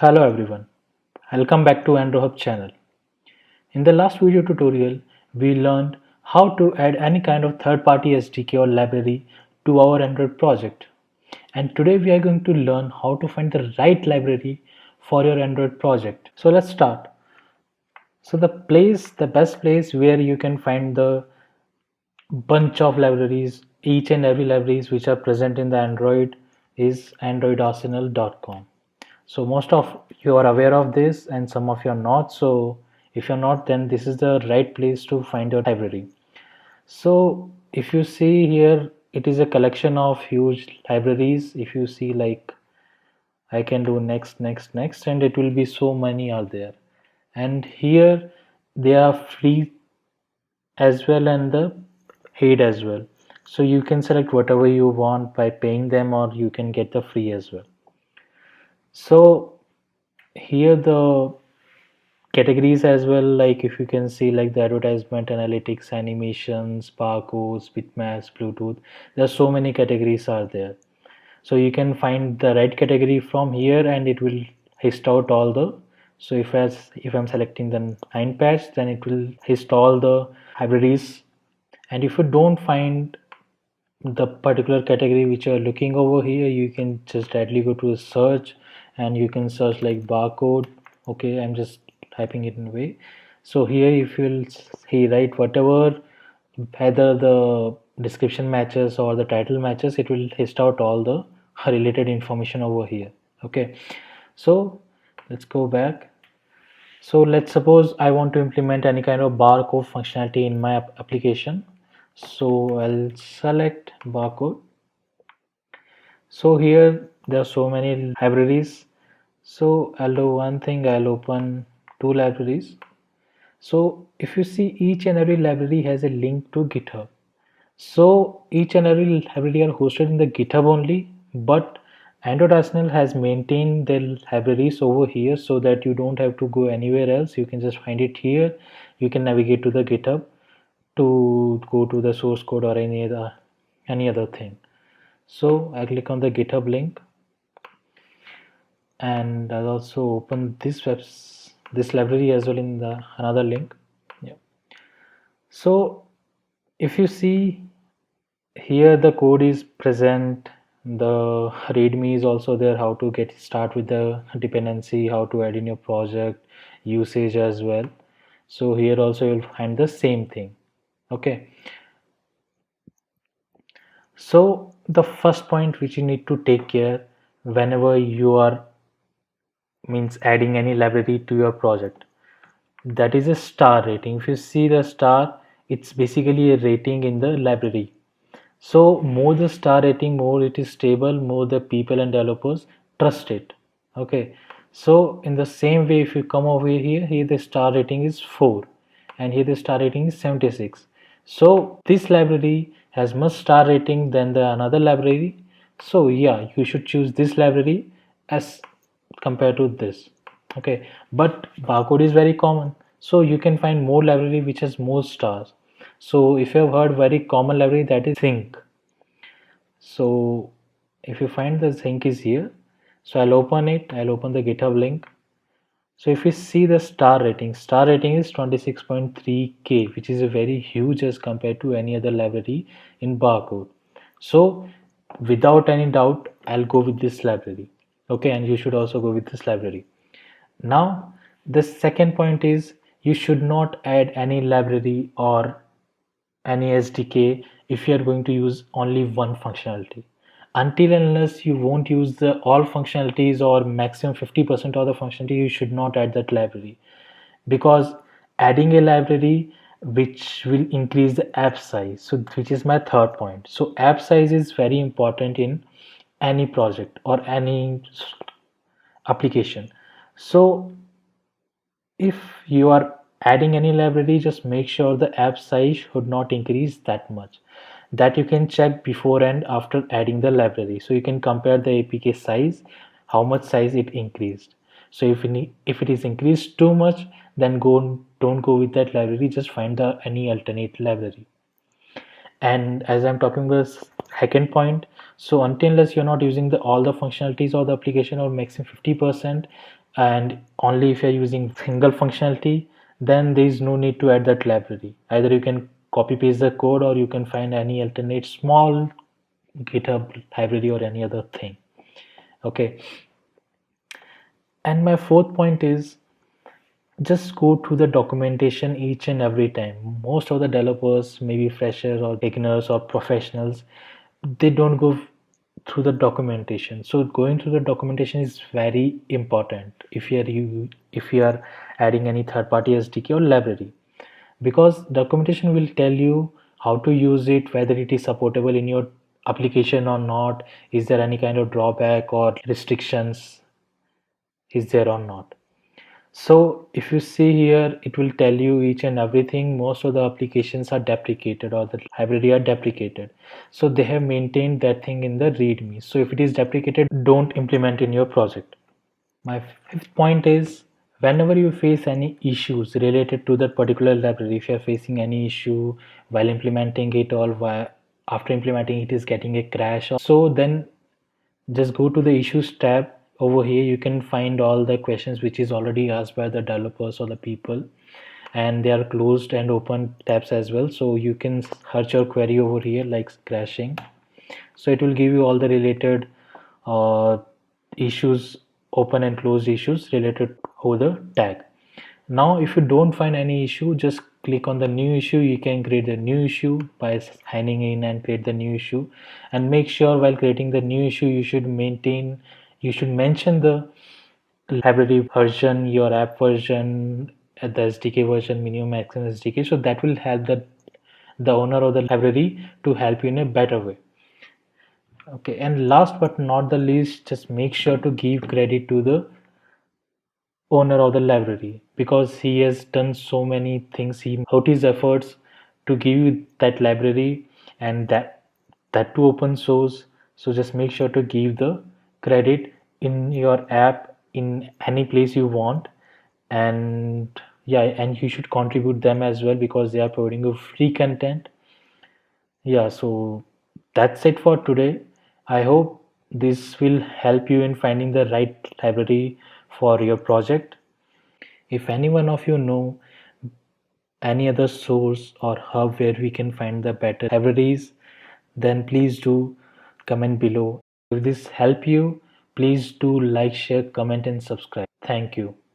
Hello everyone, welcome back to AndroHub channel. In the last video tutorial, we learned how to add any kind of third-party SDK or library to our Android project. And today we are going to learn how to find the right library for your Android project. So let's start. So the best place where you can find the bunch of libraries, each and every libraries which are present in the Android is androidarsenal.com. So most of you are aware of this and some of you are not. So if you're not, then this is the right place to find your library. So if you see here, it is a collection of huge libraries. If you see, like, I can do next, and it will be so many are there. And here they are free as well and the paid as well. So you can select whatever you want by paying them, or you can get the free as well. So here the categories as well, like if you can see, like the advertisement, analytics, animations, barcodes, bitmaps, bluetooth, there are so many categories are there. So you can find the right category from here and it will list out all the. So if I'm selecting the 9 patch, then it will list all the libraries. And if you don't find the particular category which you are looking over here, you can just directly go to a search and you can search like barcode. Okay, I'm just typing it in a way. So here if you'll see, right, whatever, either the description matches or the title matches, it will list out all the related information over here. Okay, so let's go back. So let's suppose I want to implement any kind of barcode functionality in my application. So I'll select barcode. So here there are so many libraries. So I'll do one thing, I'll open two libraries. So if you see, each and every library has a link to GitHub. So each and every library are hosted in the GitHub only, but Android Arsenal has maintained their libraries over here so that you don't have to go anywhere else. You can just find it here. You can navigate to the GitHub to go to the source code or any other thing. So I click on the GitHub link and I'll also open this library as well in the another link. Yeah. So if you see here, the code is present, the readme is also there, how to get start with the dependency, how to add in your project, usage as well. So here also you'll find the same thing. Okay, so the first point which you need to take care whenever you are means adding any library to your project, that is a star rating. If you see the star, it's basically a rating in the library. So more the star rating, more it is stable, more the people and developers trust it. Okay, so in the same way, if you come over here the star rating is 4 and here the star rating is 76. So this library has much star rating than the another library. So yeah, you should choose this library as compared to this. Okay, but barcode is very common, so you can find more library which has more stars. So if you have heard very common library, that is Think. So if you find the Think is here, so I'll open it. I'll open the GitHub link. So if you see the star rating is 26.3k, which is a very huge as compared to any other library in barcode. So without any doubt, I'll go with this library. Okay, and you should also go with this library. Now the second point is, you should not add any library or any SDK if you are going to use only one functionality. Until and unless you won't use the all functionalities or maximum 50% of the functionality, you should not add that library, because adding a library which will increase the app size, so which is my third point. So app size is very important in any project or any application. So if you are adding any library, just make sure the app size should not increase that much. That you can check before and after adding the library, so you can compare the APK size, how much size it increased. So if it is increased too much, then don't go with that library, just find the any alternate library. And as I'm talking about second point, so until unless you're not using all the functionalities of the application or maximum 50%, and only if you're using single functionality, then there is no need to add that library. Either you can copy paste the code, or you can find any alternate small GitHub library or any other thing. Okay, and my fourth point is just go to the documentation each and every time. Most of the developers, maybe freshers or beginners or professionals, they don't go through the documentation. So going through the documentation is very important if you are adding any third party SDK or library, because documentation will tell you how to use it, whether it is supportable in your application or not, is there any kind of drawback or restrictions is there or not. So if you see here, it will tell you each and everything. Most of the applications are deprecated or the library are deprecated. So they have maintained that thing in the README. So if it is deprecated, don't implement in your project. My fifth point is, whenever you face any issues related to that particular library, if you are facing any issue while implementing it, or while after implementing it is getting a crash, so then just go to the issues tab. Over here you can find all the questions which is already asked by the developers or the people, and they are closed and open tabs as well. So you can search your query over here like crashing, so it will give you all the related uh, issues, open and closed issues related over the tag. Now if you don't find any issue, just click on the new issue. You can create the new issue by signing in and create the new issue, and make sure while creating the new issue you should mention the library version, your app version, the SDK version, minimum maximum SDK, so that will help the owner of the library to help you in a better way. Okay, and last but not the least, just make sure to give credit to the owner of the library, because he has done so many things. He put his efforts to give you that library, and that to open source. So just make sure to give the credit in your app in any place you want. And yeah, and you should contribute them as well, because they are providing you free content. Yeah, so that's it for today. I hope this will help you in finding the right library for your project. If any one of you know any other source or hub where we can find the better libraries, then please do comment below. If this help you, please do like, share, comment and subscribe. Thank you.